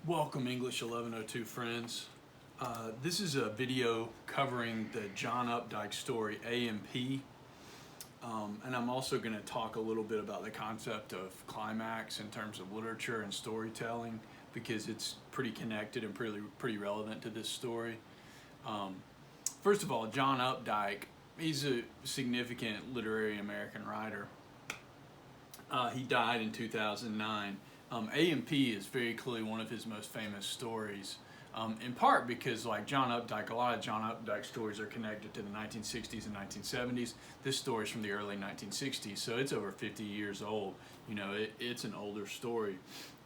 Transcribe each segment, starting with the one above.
Welcome English 1102 friends. This is a video covering the John Updike story A&P, and I'm also going to talk a little bit about the concept of climax in terms of literature and storytelling because it's pretty connected and pretty relevant to this story. First of all, John Updike, he's a significant literary American writer. He died in 2009. A&P is very clearly one of his most famous stories, in part because, like John Updike, a lot of John Updike stories are connected to the 1960s and 1970s. This story is from the early 1960s, so it's over 50 years old. You know, it's an older story.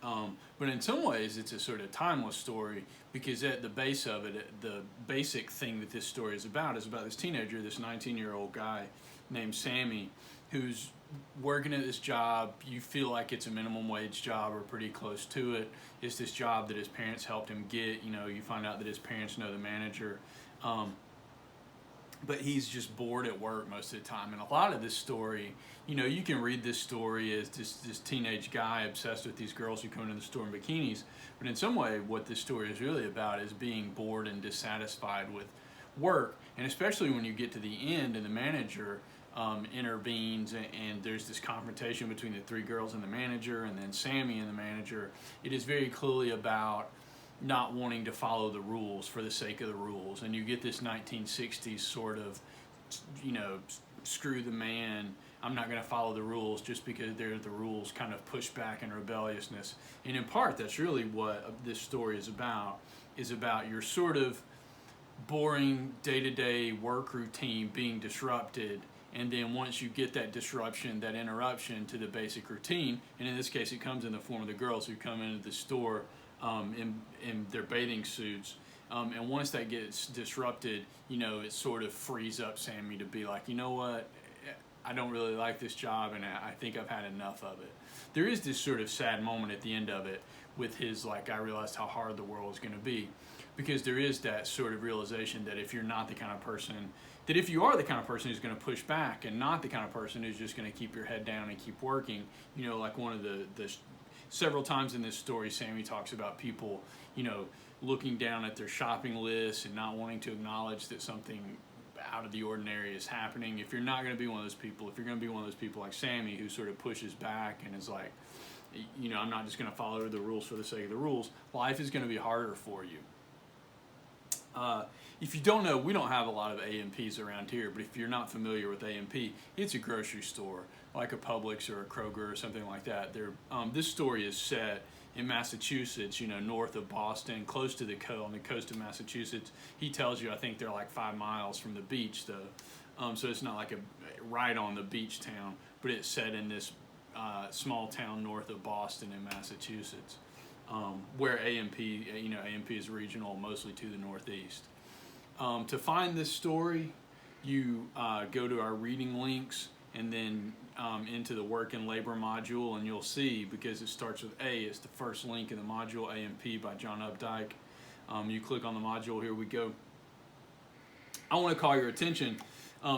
But in some ways, it's a sort of timeless story because at the base of it, the basic thing that this story is about this teenager, this 19-year-old guy named Sammy, who's working at this job. You feel like it's a minimum wage job or pretty close to it. It's this job that his parents helped him get. You know, you find out that his parents know the manager. But he's just bored at work most of the time. And a lot of this story, you know, you can read this story as this teenage guy obsessed with these girls who come into the store in bikinis. But in some way, what this story is really about is being bored and dissatisfied with work. And especially when you get to the end and the manager intervenes and there's this confrontation between the three girls and the manager and then Sammy and the manager. It is very clearly about not wanting to follow the rules for the sake of the rules, and you get this 1960s sort of, you know, screw the man, I'm not going to follow the rules just because they're the rules kind of pushback and rebelliousness. And in part that's really what this story is about your sort of boring day-to-day work routine being disrupted. And then once you get that disruption, that interruption to the basic routine, and in this case it comes in the form of the girls who come into the store in their bathing suits, and once that gets disrupted, you know, it sort of frees up Sammy to be like, you know what, I don't really like this job and I think I've had enough of it. There is this sort of sad moment at the end of it with his, like, I realized how hard the world is going to be, because there is that sort of realization that if you're not the kind of person, that if you are the kind of person who's going to push back and not the kind of person who's just going to keep your head down and keep working, you know, like one of the several times in this story, Sammy talks about people, you know, looking down at their shopping list and not wanting to acknowledge that something out of the ordinary is happening. If you're not going to be one of those people, if you're going to be one of those people like Sammy who sort of pushes back and is like, you know, I'm not just going to follow the rules for the sake of the rules, life is going to be harder for you. If you don't know, we don't have a lot of A&Ps around here, but if you're not familiar with A&P, it's a grocery store, like a Publix or a Kroger or something like that. This story is set in Massachusetts, you know, north of Boston, close to on the coast of Massachusetts. He tells you, I think they're like 5 miles from the beach, though. So it's not like right on the beach town, but it's set in this small town north of Boston in Massachusetts, where A&P is regional, mostly to the northeast. To find this story, you go to our reading links and then into the work and labor module, and you'll see, because it starts with A, it's the first link in the module, A&P by John Updike. You click on the module, here we go. I want to call your attention,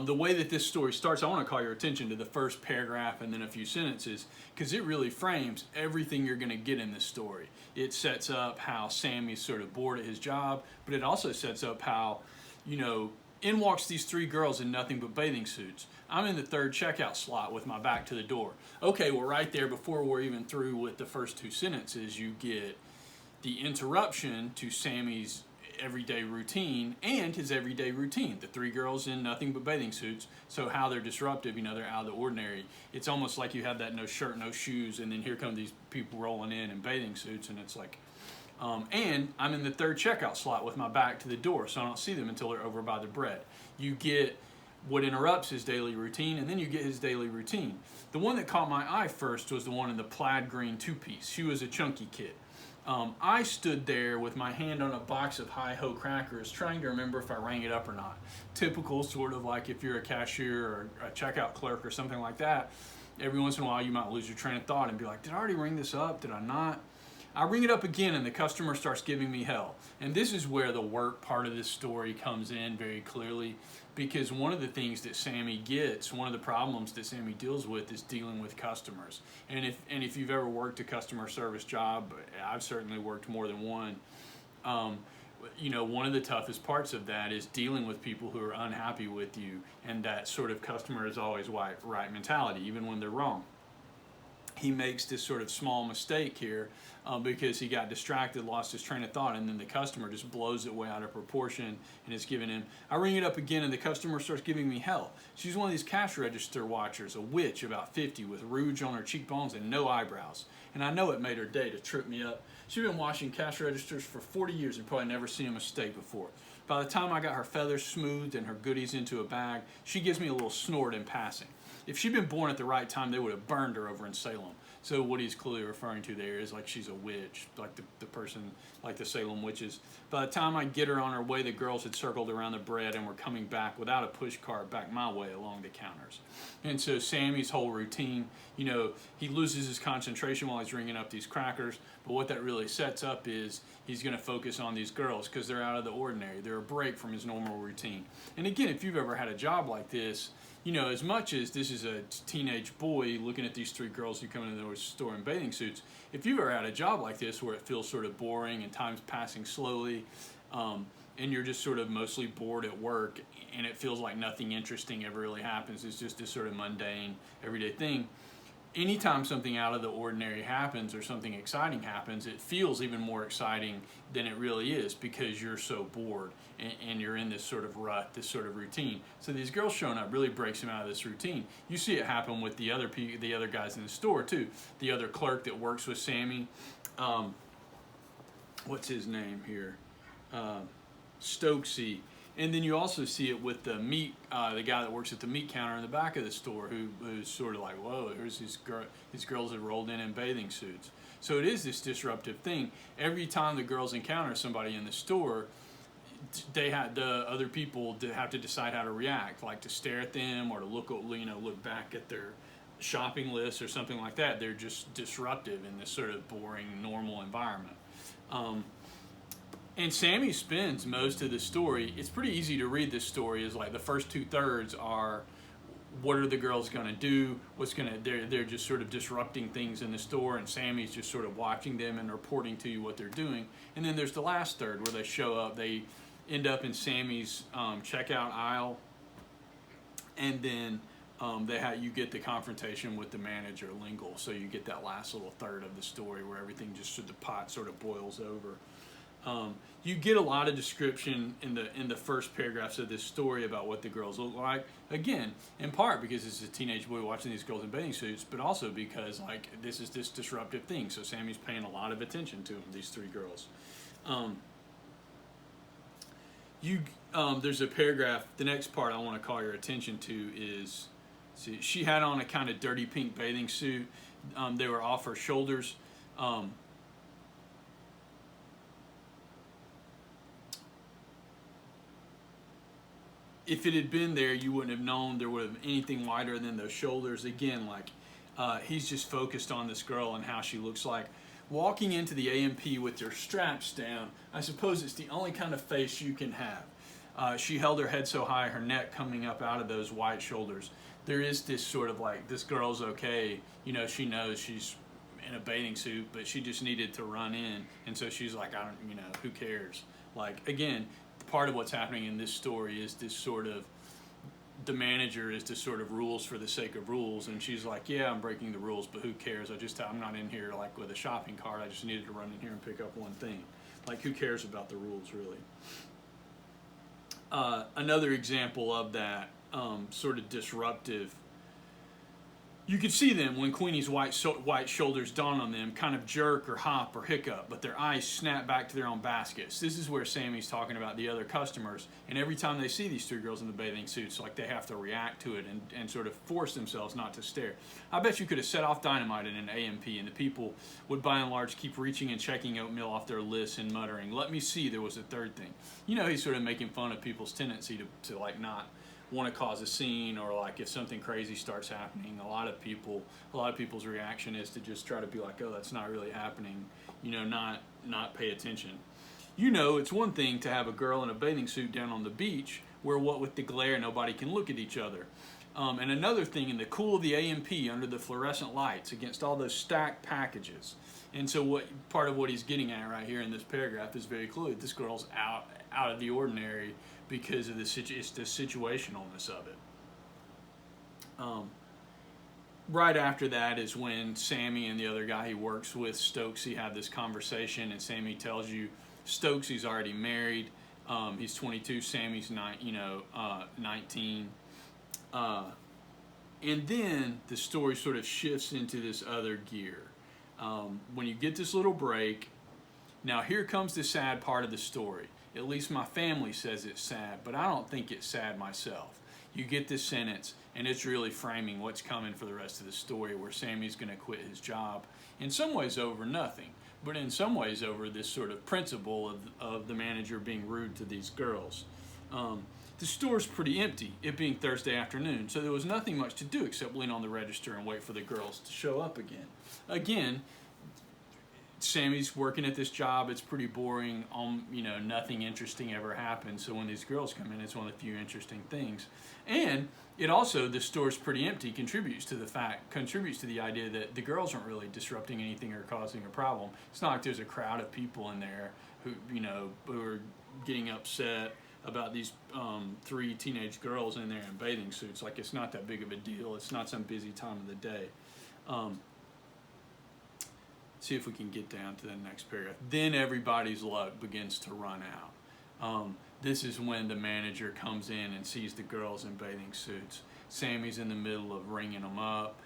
the way that this story starts, I want to call your attention to the first paragraph and then a few sentences, because it really frames everything you're going to get in this story. It sets up how Sammy's sort of bored at his job, but it also sets up how, you know, in walks these three girls in nothing but bathing suits. I'm in the third checkout slot with my back to the door. Okay, well, right there, before we're even through with the first two sentences, you get the interruption to Sammy's everyday routine and his everyday routine. The three girls in nothing but bathing suits, so how they're disruptive, you know, they're out of the ordinary. It's almost like you have that no shirt, no shoes, and then here come these people rolling in bathing suits, and it's like, and I'm in the third checkout slot with my back to the door, so I don't see them until they're over by the bread. You get what interrupts his daily routine, and then you get his daily routine. The one that caught my eye first was the one in the plaid green two-piece. She was a chunky kid. I stood there with my hand on a box of Hi-Ho crackers trying to remember if I rang it up or not. Typical, sort of like if you're a cashier or a checkout clerk or something like that, every once in a while you might lose your train of thought and be like, did I already ring this up? Did I not? I ring it up again and the customer starts giving me hell. And this is where the work part of this story comes in very clearly, because one of the things that Sammy gets, one of the problems that Sammy deals with is dealing with customers. And if you've ever worked a customer service job, I've certainly worked more than one, one of the toughest parts of that is dealing with people who are unhappy with you, and that sort of customer is always right mentality, even when they're wrong. He makes this sort of small mistake here because he got distracted, lost his train of thought, and then the customer just blows it way out of proportion and is giving him. I ring it up again and the customer starts giving me hell. She's one of these cash register watchers, a witch about 50 with rouge on her cheekbones and no eyebrows. And I know it made her day to trip me up. She'd been washing cash registers for 40 years and probably never seen a mistake before. By the time I got her feathers smoothed and her goodies into a bag, she gives me a little snort in passing. If she'd been born at the right time, they would have burned her over in Salem. So what he's clearly referring to there is like she's a witch, like the person, like the Salem witches. By the time I get her on her way, the girls had circled around the bread and were coming back without a push cart back my way along the counters. And so Sammy's whole routine, he loses his concentration while he's ringing up these crackers. But what that really sets up is he's going to focus on these girls because they're out of the ordinary. They're a break from his normal routine. And again, if you've ever had a job like this, as much as this is a teenage boy looking at these three girls who come into the store in bathing suits, if you've ever had a job like this where it feels sort of boring and time's passing slowly, and you're just sort of mostly bored at work and it feels like nothing interesting ever really happens, it's just this sort of mundane, everyday thing. Anytime something out of the ordinary happens or something exciting happens, it feels even more exciting than it really is because you're so bored and you're in this sort of rut, this sort of routine. So these girls showing up really breaks him out of this routine. You see it happen with the other guys in the store too. The other clerk that works with Sammy, what's his name here? Stokesy. And then you also see it with the guy that works at the meat counter in the back of the store who's sort of like, whoa, here's these girls that rolled in bathing suits. So it is this disruptive thing. Every time the girls encounter somebody in the store, the other people have to decide how to react, like to stare at them or to look back at their shopping list or something like that. They're just disruptive in this sort of boring, normal environment. And Sammy spends most of the story. It's pretty easy to read this story. Is like the first 2/3 are what are the girls going to do? They're just sort of disrupting things in the store, and Sammy's just sort of watching them and reporting to you what they're doing. And then there's the last third where they show up. They end up in Sammy's checkout aisle, and then you get the confrontation with the manager, Lingle. So you get that last little third of the story where everything the pot sort of boils over. You get a lot of description in the first paragraphs of this story about what the girls look like. Again, in part because it's a teenage boy watching these girls in bathing suits, but also because this is this disruptive thing. So Sammy's paying a lot of attention to them, these three girls. There's a paragraph. The next part I want to call your attention to is, she had on a kind of dirty pink bathing suit. They were off her shoulders. If it had been there, you wouldn't have known there would have been anything wider than those shoulders. Again, he's just focused on this girl and how she looks like. Walking into the A&P with your straps down, I suppose it's the only kind of face you can have. She held her head so high, her neck coming up out of those wide shoulders. There is this sort of this girl's okay. She knows she's in a bathing suit, but she just needed to run in. And so she's like, who cares? Again, part of what's happening in this story is this sort of, the manager is this sort of rules for the sake of rules, and she's like, yeah, I'm breaking the rules, but who cares? I'm not in here with a shopping cart. I just needed to run in here and pick up one thing. Who cares about the rules, really? Another example of that sort of disruptive, you could see them when Queenie's white shoulders dawn on them, kind of jerk or hop or hiccup, but their eyes snap back to their own baskets. This is where Sammy's talking about the other customers, and every time they see these three girls in the bathing suits, they have to react to it and sort of force themselves not to stare. I bet you could have set off dynamite in an A&P, and the people would by and large keep reaching and checking oatmeal off their lists and muttering, let me see, there was a third thing. He's sort of making fun of people's tendency to not want to cause a scene, or if something crazy starts happening, a lot of people's reaction is to just try to be like, oh, that's not really happening, not pay attention. It's one thing to have a girl in a bathing suit down on the beach where what with the glare nobody can look at each other. And another thing, in the cool of the A&P under the fluorescent lights against all those stacked packages. And so part of what he's getting at right here in this paragraph is very clear. This girl's out of the ordinary because of it's the situationalness of it. Right after that is when Sammy and the other guy he works with, Stokesy, have this conversation, and Sammy tells you Stokesy's already married. He's 22. Sammy's 19. And then the story sort of shifts into this other gear. When you get this little break, now here comes the sad part of the story. At least my family says it's sad, but I don't think it's sad myself. You get this sentence, and it's really framing what's coming for the rest of the story, where Sammy's going to quit his job, in some ways over nothing, but in some ways over this sort of principle of the manager being rude to these girls. The store's pretty empty, it being Thursday afternoon, so there was nothing much to do except lean on the register and wait for the girls to show up again. Again, Sammy's working at this job, it's pretty boring, nothing interesting ever happens, so when these girls come in, it's one of the few interesting things. And it also, the store's pretty empty, contributes to the idea that the girls aren't really disrupting anything or causing a problem. It's not like there's a crowd of people in there who are getting upset about these 3 teenage girls in there in bathing suits. Like, it's not that big of a deal. It's not some busy time of the day. See if we can get down to the next paragraph. Then everybody's luck begins to run out. This is when the manager comes in and sees the girls in bathing suits. Sammy's in the middle of ringing them up.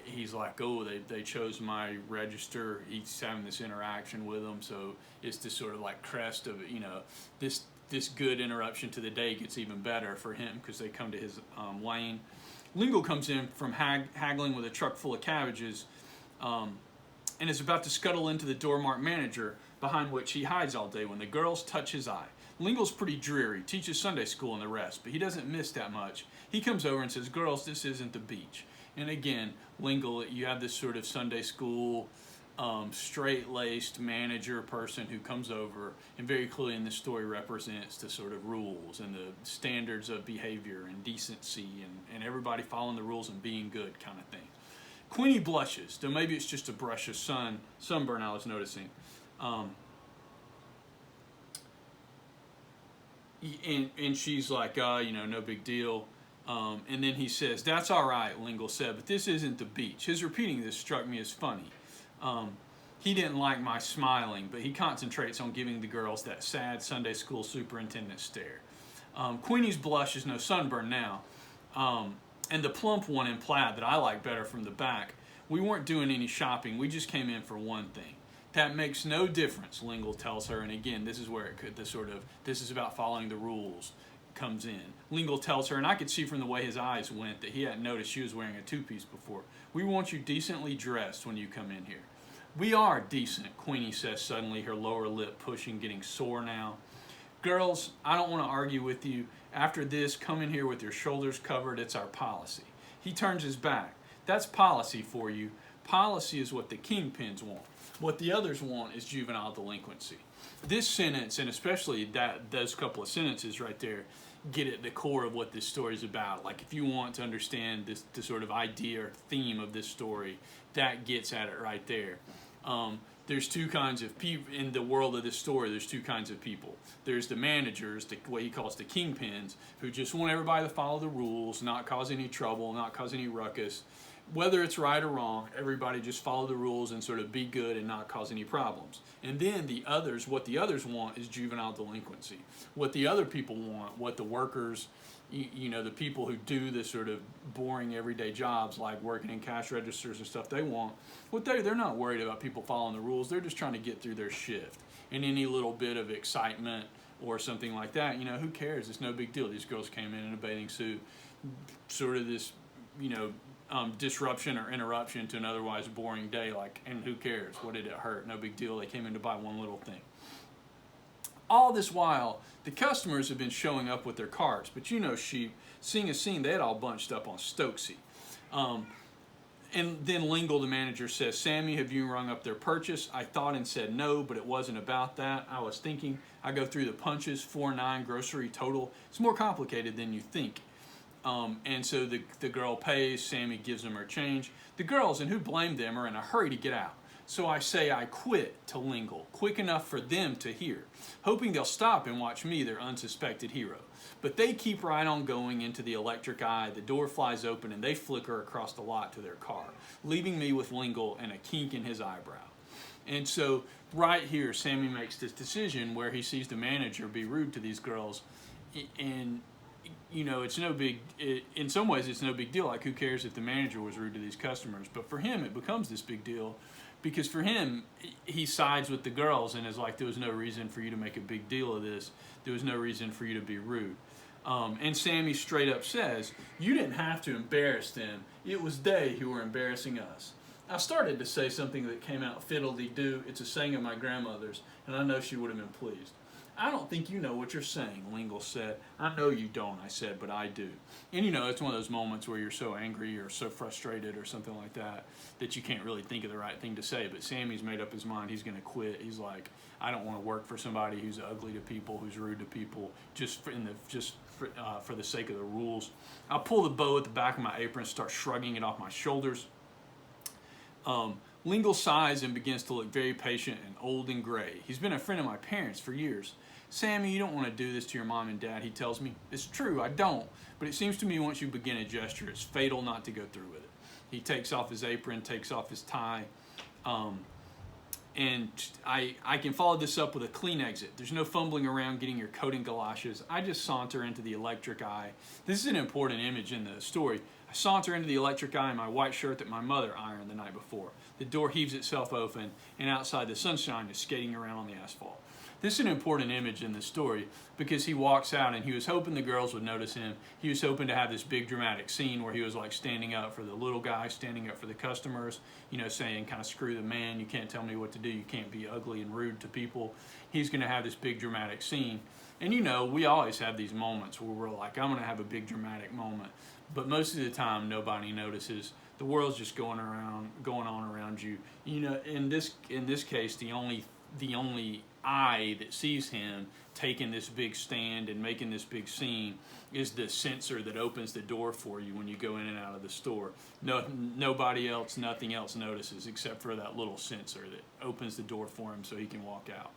He's like, oh, they chose my register. He's having this interaction with them, so it's this sort of like crest of, this good interruption to the day gets even better for him because they come to his lane. Lingle comes in from haggling with a truck full of cabbages, and is about to scuttle into the door-marked manager, behind which he hides all day when the girls touch his eye. Lingle's pretty dreary, teaches Sunday school and the rest, but he doesn't miss that much. He comes over and says, girls, this isn't the beach. And again, Lingle, you have this sort of Sunday school, straight-laced manager person who comes over, and very clearly in this story represents the sort of rules and the standards of behavior and decency and everybody following the rules and being good kind of thing. Queenie blushes, though maybe it's just a brush of sunburn I was noticing. And she's like, no big deal. And then he says, that's all right, Lingle said, but this isn't the beach. His repeating this struck me as funny. He didn't like my smiling, but he concentrates on giving the girls that sad Sunday school superintendent stare. Queenie's blush is no sunburn now. And the plump one in plaid that I like better from the back, we weren't doing any shopping, we just came in for one thing. That makes no difference, Lingle tells her, and again, this is where this is about following the rules, comes in. Lingle tells her, and I could see from the way his eyes went that he hadn't noticed she was wearing a two-piece before. We want you decently dressed when you come in here. We are decent, Queenie says suddenly, her lower lip pushing, getting sore now. Girls, I don't want to argue with you. After this, come in here with your shoulders covered. It's our policy. He turns his back. That's policy for you. Policy is what the kingpins want. What the others want is juvenile delinquency. This sentence, and especially those couple of sentences right there, get at the core of what this story is about. Like, if you want to understand the sort of idea or theme of this story, that gets at it right there. There's two kinds of people in the world of this story. There's two kinds of people. There's the managers, what he calls the kingpins, who just want everybody to follow the rules, not cause any trouble, not cause any ruckus. Whether it's right or wrong, everybody just follow the rules and sort of be good and not cause any problems. And then the others, what the others want is juvenile delinquency. What the other people want, what the workers, the people who do the sort of boring everyday jobs like working in cash registers and stuff, they want, they're not worried about people following the rules. They're just trying to get through their shift. And any little bit of excitement or something like that, who cares? It's no big deal. These girls came in a bathing suit, sort of this, disruption or interruption to an otherwise boring day, and who cares? What did it hurt? No big deal. They came in to buy one little thing. All this while, the customers have been showing up with their carts, but sheep, seeing a scene, they had all bunched up on Stokesy. And then Lingle, the manager, says, Sammy, have you rung up their purchase? I thought and said no, but it wasn't about that. I was thinking. I go through the punches, 4.9 grocery total. It's more complicated than you think. And so the girl pays. Sammy gives them her change. The girls, and who blamed them, are in a hurry to get out. So I say I quit to Lingle, quick enough for them to hear, hoping they'll stop and watch me, their unsuspected hero. But they keep right on going into the electric eye. The door flies open and they flicker across the lot to their car, leaving me with Lingle and a kink in his eyebrow. And so right here, Sammy makes this decision where he sees the manager be rude to these girls. And, you know, it's no big, in some ways it's no big deal. Like, who cares if the manager was rude to these customers? But for him, it becomes this big deal. Because for him, he sides with the girls and is like, there was no reason for you to make a big deal of this. There was no reason for you to be rude. And Sammy straight up says, you didn't have to embarrass them. It was they who were embarrassing us. I started to say something that came out fiddle-dee-doo. It's a saying of my grandmother's, and I know she would have been pleased. I don't think you know what you're saying, Lingle said. I know you don't, I said, but I do. And you know, it's one of those moments where you're so angry or so frustrated or something like that that you can't really think of the right thing to say. But Sammy's made up his mind. He's going to quit. He's like, I don't want to work for somebody who's ugly to people, who's rude to people, just for the sake of the rules. I'll pull the bow at the back of my apron, start shrugging it off my shoulders. Lingle sighs and begins to look very patient and old and gray. He's been a friend of my parents for years. Sammy, you don't want to do this to your mom and dad, he tells me. It's true, I don't. But it seems to me once you begin a gesture, it's fatal not to go through with it. He takes off his apron, takes off his tie. And I can follow this up with a clean exit. There's no fumbling around getting your coat and galoshes. I just saunter into the electric eye. This is an important image in the story. I saunter into the electric eye in my white shirt that my mother ironed the night before. The door heaves itself open, and outside the sunshine is skating around on the asphalt. This is an important image in the story because he walks out and he was hoping the girls would notice him. He was hoping to have this big dramatic scene where he was like standing up for the little guy, standing up for the customers, you know, saying kind of screw the man, you can't tell me what to do, you can't be ugly and rude to people. He's going to have this big dramatic scene. And you know, we always have these moments where we're like, I'm going to have a big dramatic moment. But most of the time, nobody notices. The world's just going on around you. You know, in this case, the only eye that sees him taking this big stand and making this big scene is the sensor that opens the door for you when you go in and out of the store. Nobody else, nothing else notices except for that little sensor that opens the door for him so he can walk out.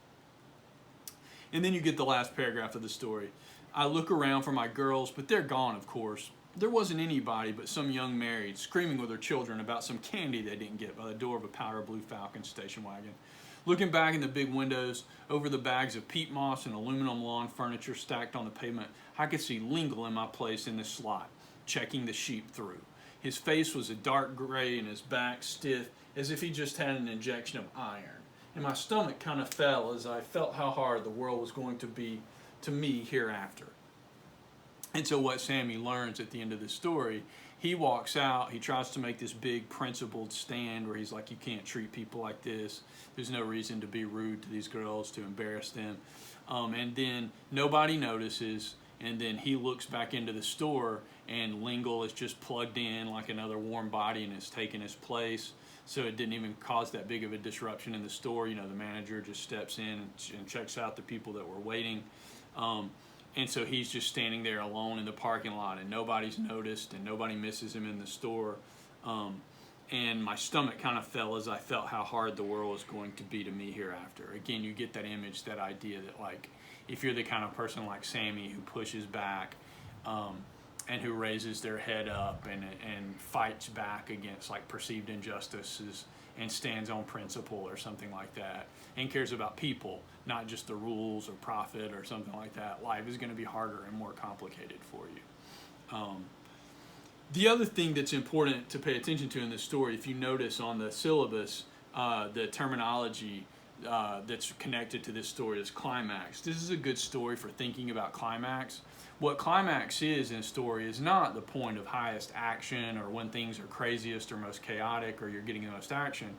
And then you get the last paragraph of the story. I look around for my girls, but they're gone, of course. There wasn't anybody but some young married screaming with their children about some candy they didn't get by the door of a powder blue Falcon station wagon. Looking back in the big windows, over the bags of peat moss and aluminum lawn furniture stacked on the pavement, I could see Lingle in my place in the slot, checking the sheep through. His face was a dark gray and his back stiff, as if he just had an injection of iron. And my stomach kind of fell as I felt how hard the world was going to be to me hereafter. And so what Sammy learns at the end of the story, he walks out, he tries to make this big principled stand where he's like, you can't treat people like this. There's no reason to be rude to these girls, to embarrass them. And then nobody notices, and then he looks back into the store, and Lingle is just plugged in like another warm body and has taken his place. So it didn't even cause that big of a disruption in the store. You know, the manager just steps in and checks out the people that were waiting. And so he's just standing there alone in the parking lot, and nobody's noticed, and nobody misses him in the store. And my stomach kind of fell as I felt how hard the world was going to be to me hereafter. Again, you get that image, that idea that, like, if you're the kind of person like Sammy who pushes back and who raises their head up and fights back against, like, perceived injustices and stands on principle or something like that and cares about people, not just the rules or profit or something like that, life is going to be harder and more complicated for you. The other thing that's important to pay attention to in this story, if you notice on the syllabus, the terminology that's connected to this story is climax. This is a good story for thinking about climax. What climax is in a story is not the point of highest action or when things are craziest or most chaotic or you're getting the most action.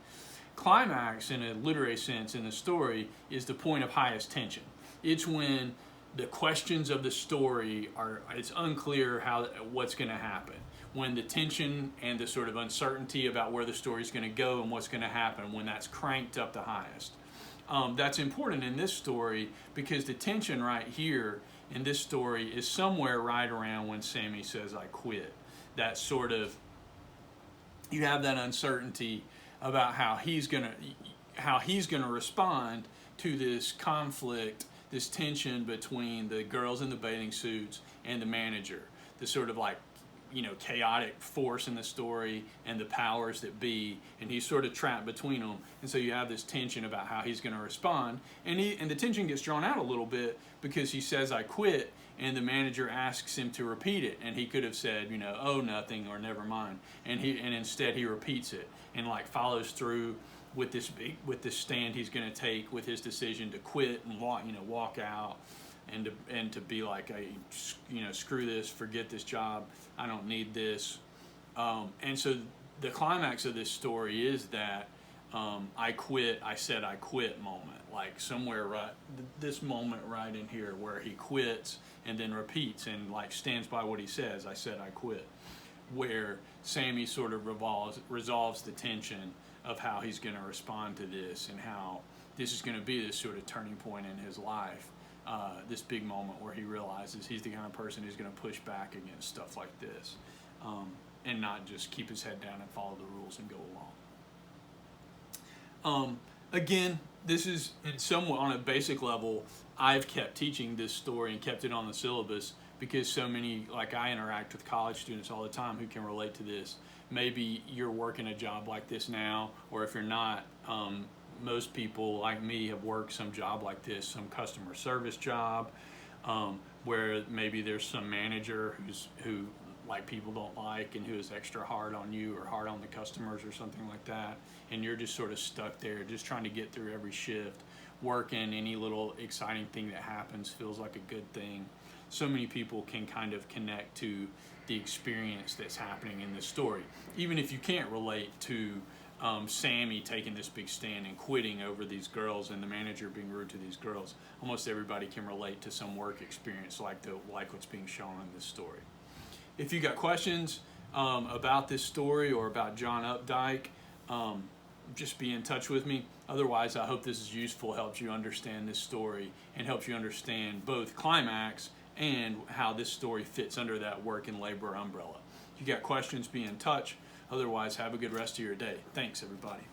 Climax, in a literary sense in the story, is the point of highest tension. It's when the questions of the story it's unclear what's going to happen. when the tension and the sort of uncertainty about where the story's going to go and what's going to happen, when that's cranked up the highest. That's important in this story because the tension right here in this story is somewhere right around when Sammy says, "I quit." That sort of, you have that uncertainty about how he's gonna respond to this conflict, this tension between the girls in the bathing suits and the manager, the sort of like, chaotic force in the story and the powers that be, and he's sort of trapped between them. And so you have this tension about how he's going to respond, and the tension gets drawn out a little bit because he says, "I quit," and the manager asks him to repeat it, and he could have said, "Oh, nothing," or "Never mind," and instead he repeats it and like follows through with this stand he's going to take with his decision to quit and walk out. And to be like, screw this, forget this job, I don't need this. And so the climax of this story is that I quit, I said I quit moment, like somewhere this moment right in here where he quits and then repeats and like stands by what he says, "I said I quit," where Sammy sort of resolves the tension of how he's going to respond to this and how this is going to be this sort of turning point in his life. This big moment where he realizes he's the kind of person who's going to push back against stuff like this, and not just keep his head down and follow the rules and go along. Again, this is somewhat on a basic level. I've kept teaching this story and kept it on the syllabus because so many, like I interact with college students all the time who can relate to this. Maybe you're working a job like this now, or if you're not, most people like me have worked some job like this, some customer service job, where maybe there's some manager who like people don't like and who is extra hard on you or hard on the customers or something like that, and you're just sort of stuck there just trying to get through every shift, working. Any little exciting thing that happens feels like a good thing. So many people can kind of connect to the experience that's happening in this story, even if you can't relate to Sammy taking this big stand and quitting over these girls and the manager being rude to these girls. Almost everybody can relate to some work experience like what's being shown in this story. If you got questions about this story or about John Updike, just be in touch with me. Otherwise, I hope this is useful, helps you understand this story, and helps you understand both Climax and how this story fits under that work and labor umbrella. If you got questions, be in touch. Otherwise, have a good rest of your day. Thanks, everybody.